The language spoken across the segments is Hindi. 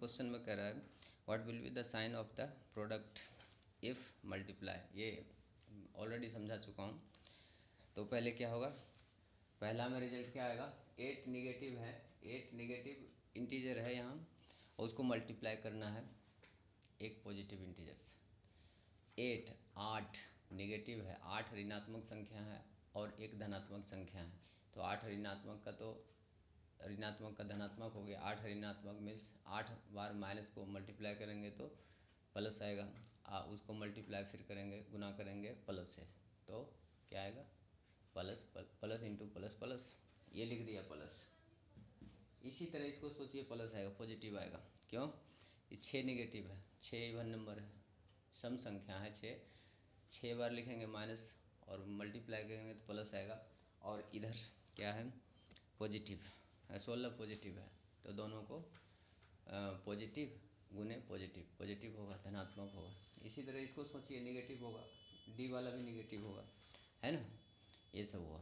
क्वेश्चन में कह रहा है what will be the sign of the product if multiply, ये ऑलरेडी समझा चुका हूँ। तो पहले क्या होगा, पहला में रिजल्ट क्या आएगा, 8 निगेटिव है, 8 निगेटिव इंटीजर है यहाँ और उसको मल्टीप्लाई करना है एक पॉजिटिव इंटीजर से। 8 निगेटिव है, 8 ऋणात्मक संख्या है और एक धनात्मक संख्या है। तो 8 ऋणात्मक का तो ऋणात्मक का धनात्मक हो गया, 8 ऋणात्मक मीन्स 8 बार माइनस को मल्टीप्लाई करेंगे तो प्लस आएगा, उसको मल्टीप्लाई फिर करेंगे, गुना करेंगे प्लस से, तो क्या आएगा, plus plus into plus plus, ये लिख दिया प्लस। इसी तरह इसको सोचिए, प्लस आएगा, पॉजिटिव आएगा। क्यों, ये 6 निगेटिव है, 6 इवन नंबर है, सम संख्या है 6 बार लिखेंगे माइनस और मल्टीप्लाई करेंगे तो प्लस आएगा। और इधर क्या है, पॉजिटिव, 16 पॉजिटिव है, तो दोनों को पॉजिटिव गुने पॉजिटिव, पॉजिटिव होगा, धनात्मक होगा। इसी तरह इसको सोचिए, निगेटिव होगा, डी वाला भी निगेटिव होगा, है ना, ये सब हुआ।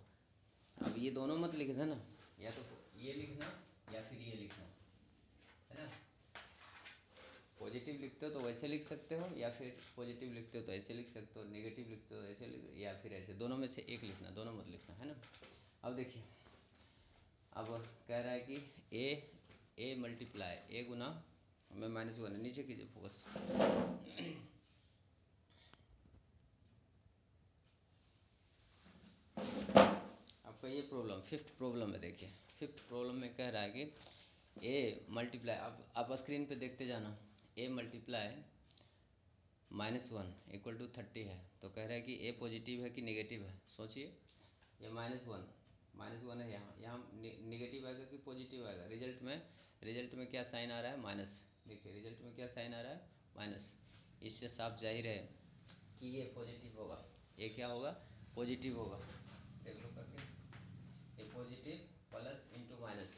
अब ये दोनों मत लिख देना, या तो ये लिखना या फिर ये लिखना, है ना। पॉजिटिव लिखते हो तो वैसे लिख सकते हो, या फिर पॉजिटिव लिखते हो तो ऐसे लिख सकते हो, नेगेटिव लिखते हो ऐसे लिख, या फिर ऐसे, दोनों में से एक लिखना, दोनों मत लिखना, है ना। अब देखिए, अब कह रहा है कि ए मल्टीप्लाई, ए गुना में माइनस वन, नीचे कीजिए फोकस। आपका ये प्रॉब्लम, फिफ्थ प्रॉब्लम है। देखिए फिफ्थ प्रॉब्लम में कह रहा है कि ए मल्टीप्लाई, अब आप स्क्रीन पे देखते जाना, ए मल्टीप्लाई -1 इक्वल टू 30 है। तो कह रहा है कि ए पॉजिटिव है कि नेगेटिव है, सोचिए। ये -1 है, यहाँ नेगेटिव आएगा कि पॉजिटिव आएगा। रिजल्ट में क्या साइन आ रहा है, माइनस। देखिए रिजल्ट में क्या साइन आ रहा है, माइनस। इससे साफ जाहिर है कि ये पॉजिटिव होगा, ये क्या होगा, पॉजिटिव होगा। देख लो करके, ये positive plus into minus,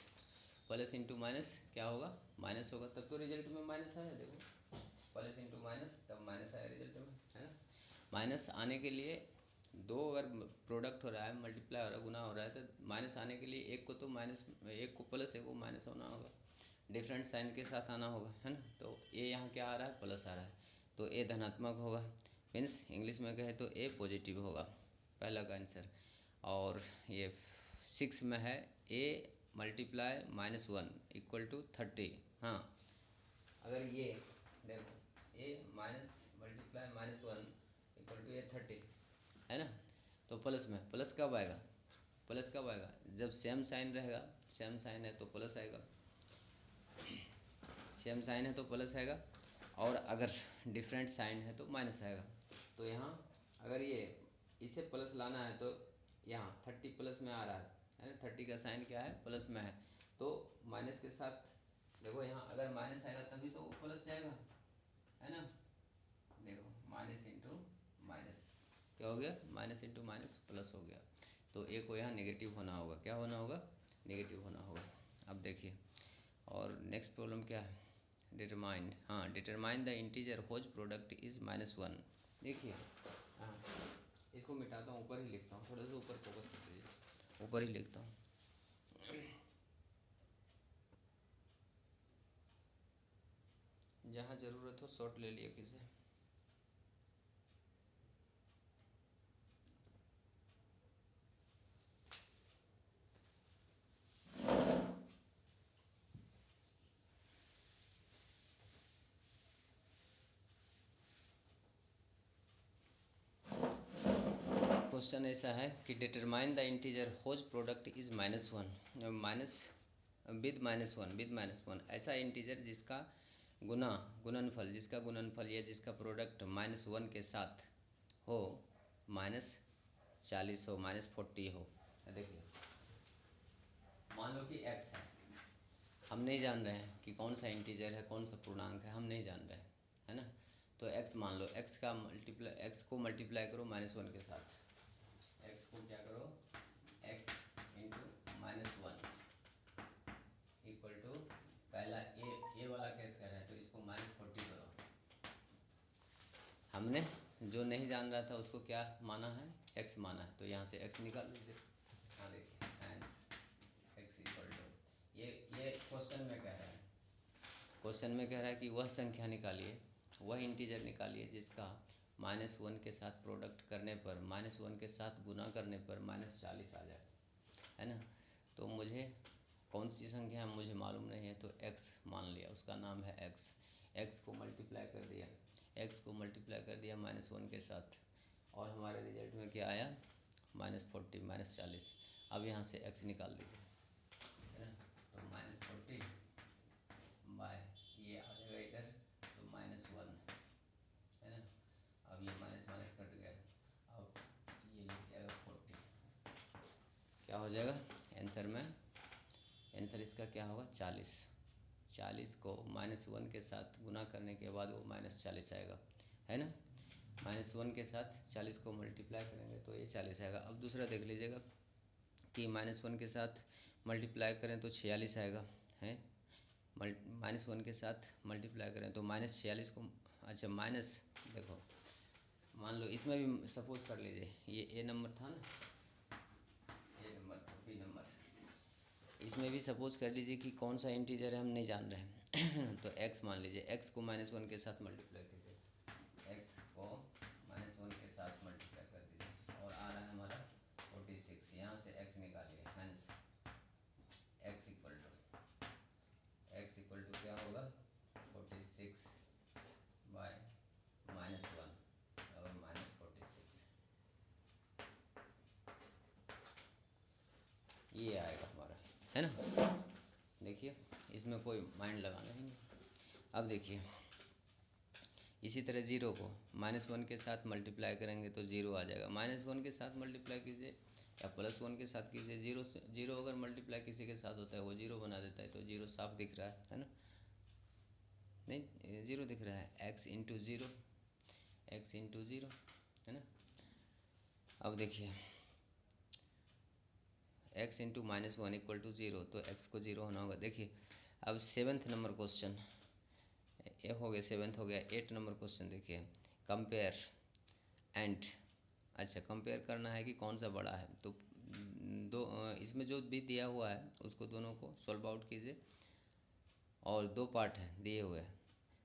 plus into minus क्या होगा, माइनस होगा, तब तो रिजल्ट में माइनस आया। देखो प्लस इंटू माइनस, तब माइनस आया रिजल्ट में, है ना। माइनस आने के लिए दो, अगर प्रोडक्ट हो रहा है, मल्टीप्लाई हो रहा है, गुना हो रहा है, तो माइनस आने के लिए एक को तो माइनस, एक को प्लस, एक को माइनस होना होगा, डिफरेंट साइन के साथ आना होगा, है ना। तो ए यहाँ क्या आ रहा है, प्लस आ रहा है, तो ए धनात्मक होगा, मीन्स इंग्लिश में कहे तो ए पॉजिटिव होगा, पहला का आंसर। और ये 6 में है ए मल्टीप्लाई -1 इक्वल टू 30। हाँ, अगर ये देखो, ए माइनस मल्टीप्लाई -1 इक्वल टू ए 30, है ना। तो प्लस में, प्लस कब आएगा, प्लस कब आएगा, जब सेम साइन रहेगा। सेम साइन है तो प्लस आएगा, सेम साइन है तो प्लस आएगा, और अगर डिफरेंट साइन है तो माइनस आएगा। तो यहाँ अगर ये इसे प्लस लाना है तो यहाँ 30 प्लस में आ रहा है ना, 30 का साइन क्या है, प्लस में है, तो माइनस के साथ देखो, यहाँ अगर माइनस आएगा तभी तो प्लस जाएगा, है ना। देखो माइनस इंटू माइनस क्या हो गया, माइनस इंटू माइनस प्लस हो गया। तो ए को यहाँ नेगेटिव होना होगा, क्या होना होगा, नेगेटिव होना होगा। अब देखिए, और नेक्स्ट प्रॉब्लम क्या है, डिटरमाइंड, हाँ, determine the integer whose product is -1। देखिए, हाँ, इसको मिटाता हूँ, ऊपर ही लिखता हूँ, थोड़ा सा ऊपर फोकस कर दीजिए, ऊपर ही लिखता हूँ। जहाँ ज़रूरत हो शॉर्ट ले लिया किसी। क्वेश्चन ऐसा है कि determine the integer whose product is -1, minus with -1 ऐसा इंटीजर जिसका गुणनफल या जिसका प्रोडक्ट -1 के साथ हो, -40 हो, -40 हो। देखिए मान लो कि x है, हम नहीं जान रहे हैं कि कौन सा इंटीजर है, कौन सा पूर्णांक है, हम नहीं जान रहे हैं, है ना। तो x मान लो, x को मल्टीप्लाई करो -1 के साथ, x को क्या करो, x इंटू -1 इक्वल टू, पहला ए वाला केस कर रहे हैं तो इसको -40 करो। हमने जो नहीं जान रहा था उसको क्या माना है, x माना है, तो यहाँ से x निकाल लीजिए। हाँ देखिए, हैंस x इक्वल टू, ये क्वेश्चन में कह रहे हैं क्वेश्चन में कह रहा है कि वह संख्या निकालिए, वह इंटीजर निकालिए जिसका -1 के साथ प्रोडक्ट करने पर, -1 के साथ गुना करने पर -40 आ जाए, है ना। तो मुझे कौन सी संख्या है मुझे मालूम नहीं है, तो x मान लिया, उसका नाम है x। x को मल्टीप्लाई कर दिया, -1 के साथ, और हमारे रिजल्ट में क्या आया, -40, -40। अब यहाँ से x निकाल दीजिए, है ना। तो -40 बाय ये आ जाएगा इधर, तो -1, है ना। अब ये माइनस माइनस कट गया, अब ये लिख जाएगा 40। क्या हो जाएगा आंसर में, आंसर इसका क्या होगा, 40। 40 को -1 के साथ गुना करने के बाद वो -40 आएगा, है ना। -1 के साथ 40 को मल्टीप्लाई करेंगे तो ये 40 आएगा। अब दूसरा देख लीजिएगा कि -1 के साथ मल्टीप्लाई करें तो 46 आएगा, है। -1 के साथ मल्टीप्लाई करें तो -46 को, अच्छा माइनस, देखो मान लो इसमें भी सपोज कर लीजिए, ये ए नंबर था ना, ए नंबर था, बी नंबर, इसमें भी सपोज कर लीजिए कि कौन सा इंटीजर है हम नहीं जान रहे हैं तो x मान लीजिए, x को -1 के साथ मल्टीप्लाई कीजिए, x को -1 के साथ मल्टीप्लाई कर दीजिए, और आ रहा है हमारा 46। यहाँ से x निकालिए, हंस x इक्वल टू क्या होगा, 46 बाय -1 और -46, ये आएगा हमारा, है ना। देखिए इसमें कोई माइंड लगाना ही नहीं। अब देखिए इसी तरह ज़ीरो को -1 के साथ मल्टीप्लाई करेंगे तो ज़ीरो आ जाएगा, -1 के साथ मल्टीप्लाई कीजिए या +1 के साथ कीजिए, ज़ीरो से ज़ीरो अगर मल्टीप्लाई किसी के साथ होता है वो ज़ीरो बना देता है, तो ज़ीरो साफ दिख रहा है ना, नहीं ज़ीरो दिख रहा है, x इंटू ज़ीरो, है ना। अब देखिए x into -1 equal to zero, तो x को ज़ीरो होना होगा। देखिए अब 7th नंबर क्वेश्चन, ये हो गया 7th, हो गया 8 नंबर क्वेश्चन। देखिए कंपेयर एंड, अच्छा कंपेयर करना है कि कौन सा बड़ा है, तो दो इसमें जो भी दिया हुआ है उसको दोनों को सॉल्व आउट कीजिए, और दो पार्ट हैं दिए हुए,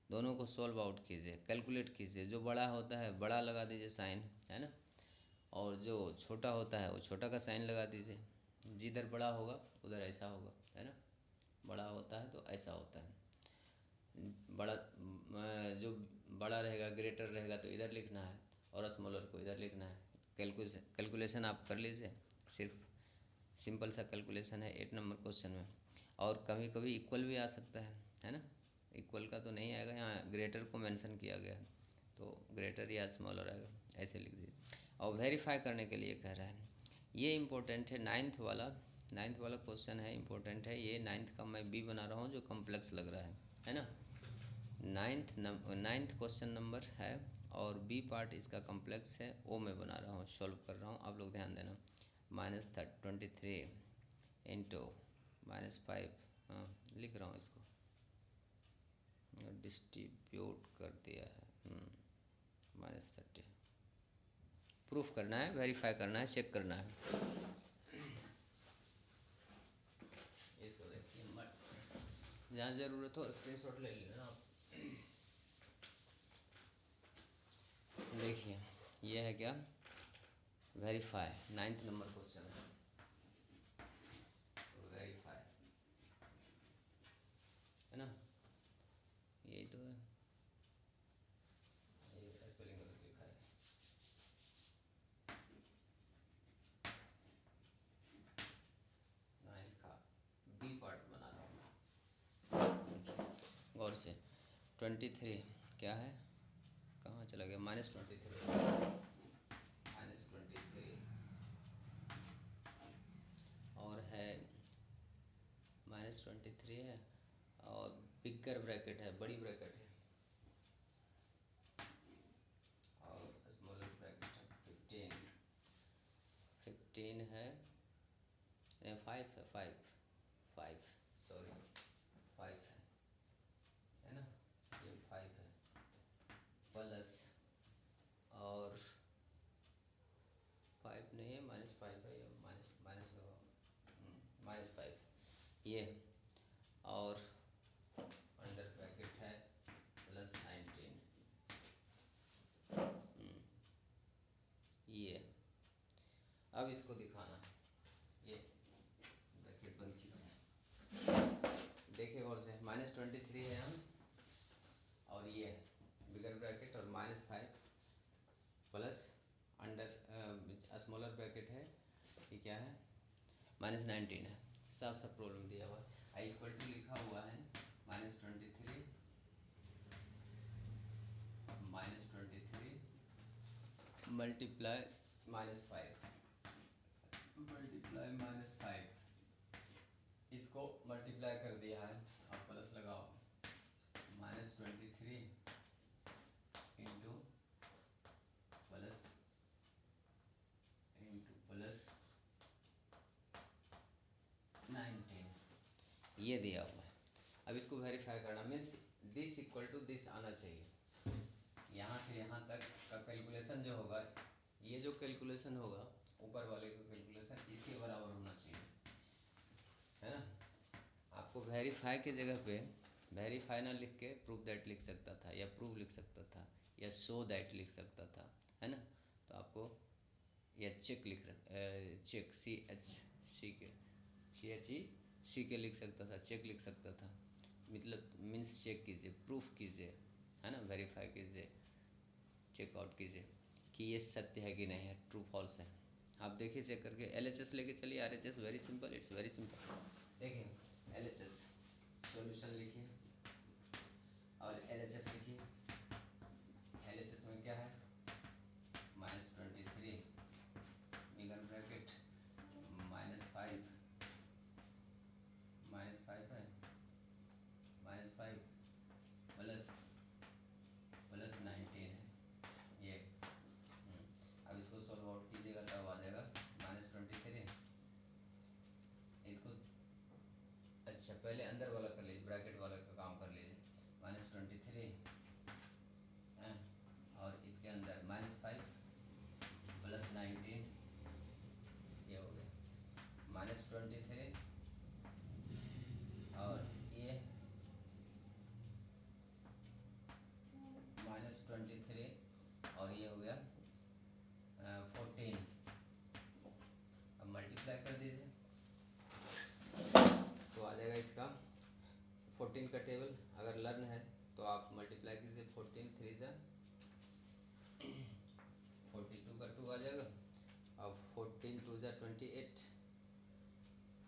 दोनों को सॉल्व आउट कीजिए, कैलकुलेट कीजिए, जो बड़ा होता है बड़ा लगा दीजिए साइन, है ना, और जो छोटा होता है वो छोटा का साइन लगा दीजिए, जिधर बड़ा होगा उधर ऐसा होगा, है ना, बड़ा होता है तो ऐसा होता है, बड़ा जो बड़ा रहेगा ग्रेटर रहेगा तो इधर लिखना है, और स्मॉलर को इधर लिखना है। कैलकुलेशन आप कर लीजिए, सिर्फ सिंपल सा कैलकुलेशन है 8 नंबर क्वेश्चन में। और कभी कभी इक्वल भी आ सकता है ना, इक्वल का तो नहीं आएगा, यहाँ ग्रेटर को मेंशन किया गया है तो ग्रेटर या स्मॉलर आएगा, ऐसे लिख दीजिए। और वेरीफाई करने के लिए कह रहा है, ये इम्पोर्टेंट है, नाइन्थ वाला क्वेश्चन है, इम्पोर्टेंट है ये। नाइन्थ का मैं बी बना रहा हूँ जो कॉम्प्लेक्स लग रहा है ना। नाइन्थ क्वेश्चन नंबर है और बी पार्ट इसका कॉम्प्लेक्स है, वो मैं बना रहा हूँ, सॉल्व कर रहा हूँ, आप लोग ध्यान देना। -23 इंटू -5, हाँ लिख रहा हूँ इसको, डिस्ट्रीब्यूट कर दिया है, -30। प्रूफ करना है, वेरीफाई करना है, चेक करना है। इसको देखिए मत, जहाँ ज़रूरत हो स्क्रीनशॉट ले लेना आप। देखिए ये है क्या, वेरीफाई, 9th नंबर क्वेश्चन है, वेरीफाई, है ना, यही तो है, ये स्पेलिंग गलत लिखा है। नाइन्थ का बी पार्ट बना रहा हूँ, गौर से। 23 क्या है, कहाँ चला गया, -23, और है -23 है, और बिगर ब्रैकेट है, बड़ी ब्रैकेट है, और स्मॉलर ब्रैकेट है, 15 है, 5 है, 5 सॉरी 5 है ना, ये 5 है, प्लस, और 5 नहीं है, -5 है, ये माइनस लगाओ, -5 ये, और अंडर ब्रैकेट अब इसको दिखाना, ये ब्रैकेट बंद कीजिए, देखिए और से -23 है हम, और ये बिगर ब्रैकेट और -5 प्लस अंडर स्मॉलर ब्रैकेट है, ये क्या है -19 है। सब प्रॉब्लम दिया हुआ है। आई इक्वल टू लिखा हुआ है -23 मल्टीप्लाई -5 मल्टीप्लाई -5, इसको मल्टीप्लाई कर दिया है, अब प्लस लगाओ, -23 इंटू प्लस +19, ये दिया हुआ है। अब इसको वेरीफाई करना, means this equal to this आना चाहिए। यहाँ से यहाँ तक का कैलकुलेशन जो होगा, ये जो कैलकुलेशन होगा ऊपर वाले का कैलकुलेशन इसके बराबर होना चाहिए, है ना। आपको वेरीफाई की जगह पे वेरीफाई ना लिख के प्रूव दैट लिख सकता था, या प्रूव लिख सकता था, या शो दैट लिख सकता था, है ना। तो आपको या चेक चेक सी के लिख सकता था, चेक लिख सकता था, मतलब मीन्स चेक कीजिए, प्रूफ कीजिए, है ना, वेरीफाई कीजिए, चेकआउट कीजिए कि ये सत्य है कि नहीं है, ट्रू फॉल्स है। आप देखिए चेक करके, LHS लेके चलिए, RHS very simple, it's very simple. देखिए LHS सॉल्यूशन लिखिए और LHS लिखिए। LHS में क्या है, -23 बिगर ब्रैकेट -5 है, -5 प्लस 19 है ये। अब इसको सॉल्व आउट कीजिएगा तब आ जाएगा -23, इसको अच्छा पहले अंदर वाला कर लीजिए, ब्रैकेट वाला का काम कर लीजिए, -23 और इसके अंदर -5 प्लस 19, ये हो गया -23, और ये -23, और ये हो गया 14। अब मल्टीप्लाई कर दीजिए तो आ जाएगा इसका 14 का टेबल। अगर लर्न है तो आप मल्टीप्लाई कीजिए, 14 3 जा 42 का 2 आ जाएगा। अब 14 2 जा 28,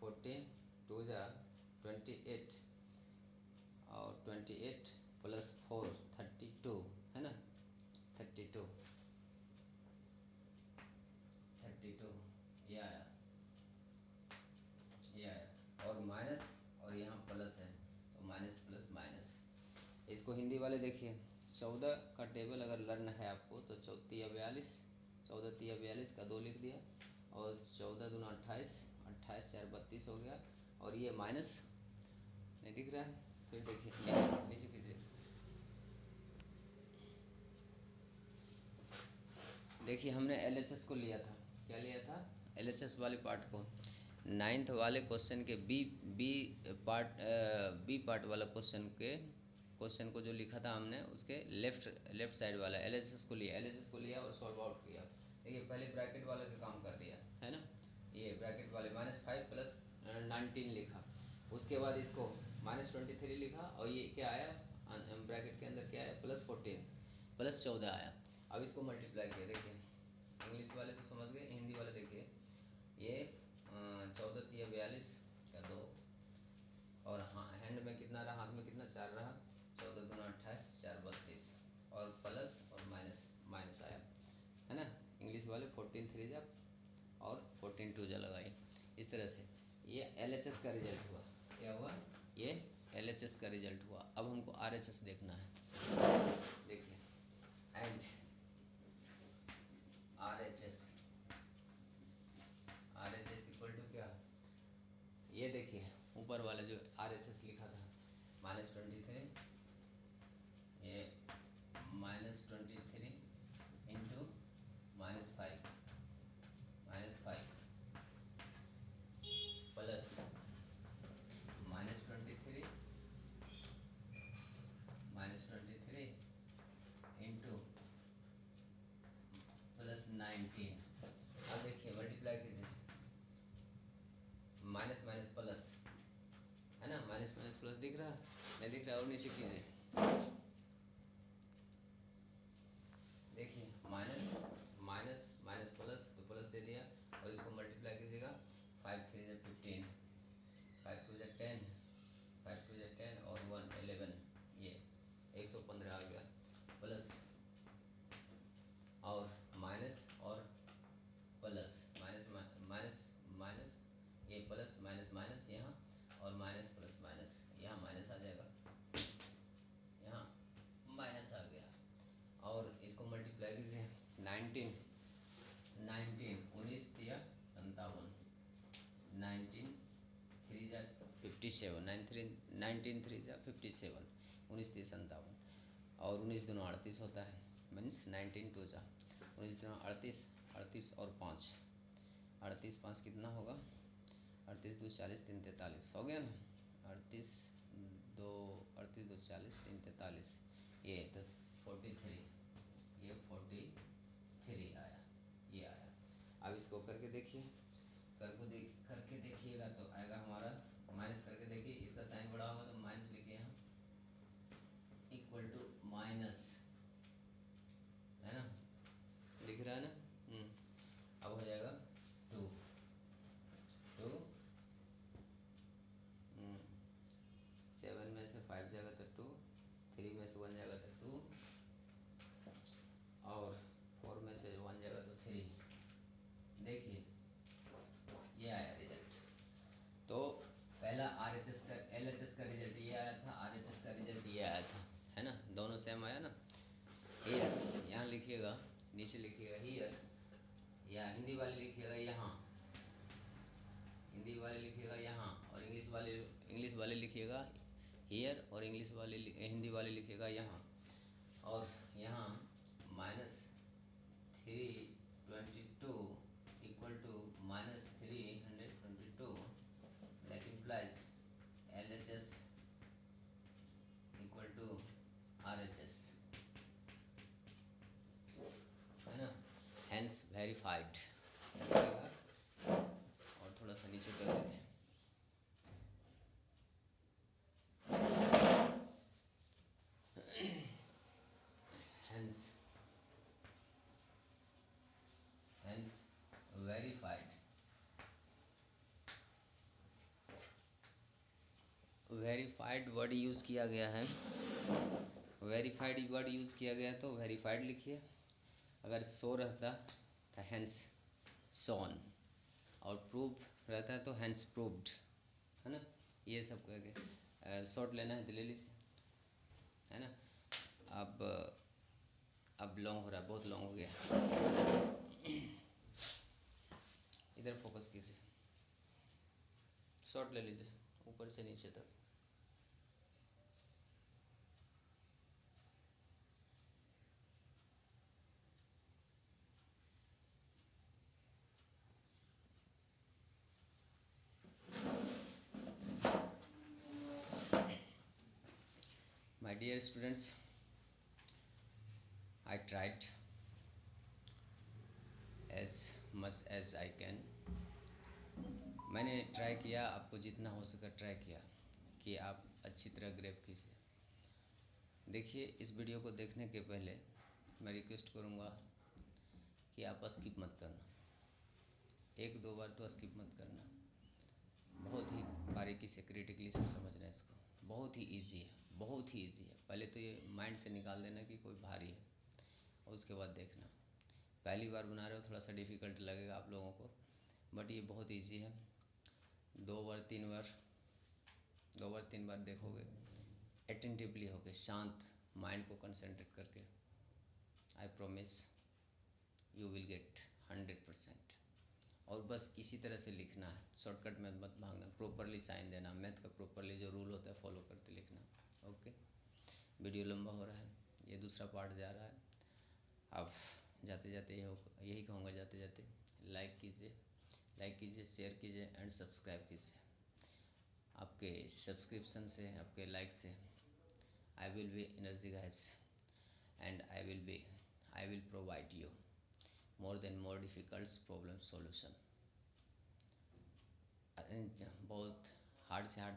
14 2 जा 28, और 28 प्लस 4 32, है ना, 32 ये आया, ये आया, और माइनस, और यहाँ प्लस है तो माइनस प्लस माइनस। इसको हिंदी वाले देखिए, 14 का टेबल अगर लर्न है आपको तो 14 42, 14 42 का 2 लिख दिया, और 14 दूना 28, 28 4 32 हो गया, और ये माइनस नहीं दिख रहा है। फिर देखिए नीचे नीचे कीजिए, देखिए हमने LHS को लिया था, क्या लिया था, LHS वाले पार्ट को। 9th वाले क्वेश्चन के बी पार्ट वाला क्वेश्चन को जो लिखा था हमने, उसके लेफ्ट साइड वाला LHS को लिया और सॉल्व आउट किया। देखिए पहले ब्रैकेट वाले का काम कर दिया, है ना, ये ब्रैकेट वाले -5 प्लस 19 लिखा, उसके बाद इसको -23 लिखा, और ये क्या आया ब्रैकेट के अंदर, क्या आया +14 प्लस 14 आया। अब इसको मल्टीप्लाई किया, देखिए इंग्लिश वाले तो समझ गए, हिंदी वाले देखिए, ये 14 3 42 का 2, और हाँ हैंड में कितना रहा, हाथ में कितना 4 रहा, 14 दूना 28 4 32, और प्लस और माइनस माइनस आया, है ना। इंग्लिश वाले 14 3 जा और 14 2 जा लगाए, इस तरह से ये LHS का रिजल्ट हुआ। क्या हुआ, ये LHS का रिजल्ट हुआ। अब हमको RHS देखना है, देखिए एंड RHS इक्वल टू क्या, ये देखिए ऊपर वाला जो RHS लिखा था -23, ये -23 इंटू -5 प्लस -23 इंटू +19। अब देखिए मल्टीप्लाई कीजिए, प्लस, है ना, माइनस माइनस प्लस दिख रहा, नहीं दिख रहा, और नीचे कीजिए, देखिए माइनस माइनस माइनस प्लस, तो प्लस दे दिया, और इसको मल्टीप्लाई कीजिएगा, 5 3 = 15, 5 2 = 10, 5 2 = 10 और 1 11, ये 115 आ गया, प्लस और माइनस और प्लस, माइनस माइनस माइनस, ये प्लस माइनस माइनस यहाँ, और माइनस प्लस माइनस यहाँ माइनस आ जाएगा, यहाँ माइनस आ गया, और इसको मल्टीप्लाई कीजिए, 19 19 19 दिया 57, 19 3 = 57, 19 3 = 57, 19 3 57, और 19 दूना 38 होता है, मीन्स 19 2 = 19 दूना 38, 38 और 5, 38 5 कितना होगा, 38 2 40, 3 43 हो गया ना, 38 2 38 2 40, 3 43, ये तो 43, ये 43 आया, ये आया। अब इसको करके देखिए, करके देखिएगा तो आएगा हमारा, माइनस करके देखिए, इसका साइन बड़ा होगा तो माइनस लिखिए यहाँ, इक्वल टू माइनस, है ना, दिख रहा है ना, अब हो जाएगा 2 2, 7 में से 5 जाएगा तो 2, 3 में से 1 जाएगा तो 2, और 4 में से 1 जाएगा तो 3, देखिए ये आया रिजल्ट। तो पहला RHS का LHS का रिजल्ट ये आया था, RHS का रिजल्ट ये आया था, है ना, दोनों सेम आया ना। हियर यहाँ लिखिएगा, नीचे लिखिएगा हियर, या हिंदी वाले लिखिएगा यहाँ, हिंदी वाले लिखिएगा यहाँ, और इंग्लिश वाले लिखिएगा हियर, और इंग्लिश वाले हिंदी वाले लिखिएगा यहाँ, और यहाँ -322 equal to -322, that implies LHS equal to RHS, है ना, हैंस वेरीफाइड, और थोड़ा सा नीचे कर दीजिए, hence verified, verified word use किया गया है, वेरीफाइड वर्ड यूज़ किया गया तो वेरीफाइड लिखिए, अगर सो रहता तो हैंस सोन, और प्रूव रहता है तो हैंस प्रूव्ड, है ना, ये सब करके शॉर्ट लेना है तो ले लीजिए, है ना। अब लॉन्ग हो रहा है, बहुत लॉन्ग हो गया, इधर फोकस कीजिए, शॉर्ट ले लीजिए ऊपर से नीचे तक। My dear students, I tried as much as I can, मैंने ट्राई किया, आपको जितना हो सका ट्राई किया कि आप अच्छी तरह ग्रैब कीजिए। देखिए, इस वीडियो को देखने के पहले मैं रिक्वेस्ट करूँगा कि आप स्किप मत करना, 1-2 बार तो स्किप मत करना, बहुत ही बारीकी से क्रिटिकली से समझना है इसको, बहुत ही इजी है, बहुत ही इजी है। पहले तो ये माइंड से निकाल देना कि कोई भारी है, और उसके बाद देखना। पहली बार बना रहे हो थोड़ा सा डिफ़िकल्ट लगेगा आप लोगों को, बट ये बहुत इजी है। 2 बार 3 बार देखोगे, अटेंटिवली होके, शांत माइंड को कंसंट्रेट करके, I promise you will get 100%। और बस इसी तरह से लिखना है, शॉर्टकट में मत भागना, प्रॉपरली साइन देना, मैथ का प्रॉपरली जो रूल होता है फॉलो करते लिखना। ओके, वीडियो लंबा हो रहा है, ये दूसरा पार्ट जा रहा है। अब जाते जाते यही कहूँगा, जाते जाते लाइक कीजिए, शेयर कीजिए एंड सब्सक्राइब कीजिए। आपके सब्सक्रिप्शन से, आपके लाइक से I will be energy guys, and I will provide you more than more difficult problem solution बहुत हार्ड से हार्ड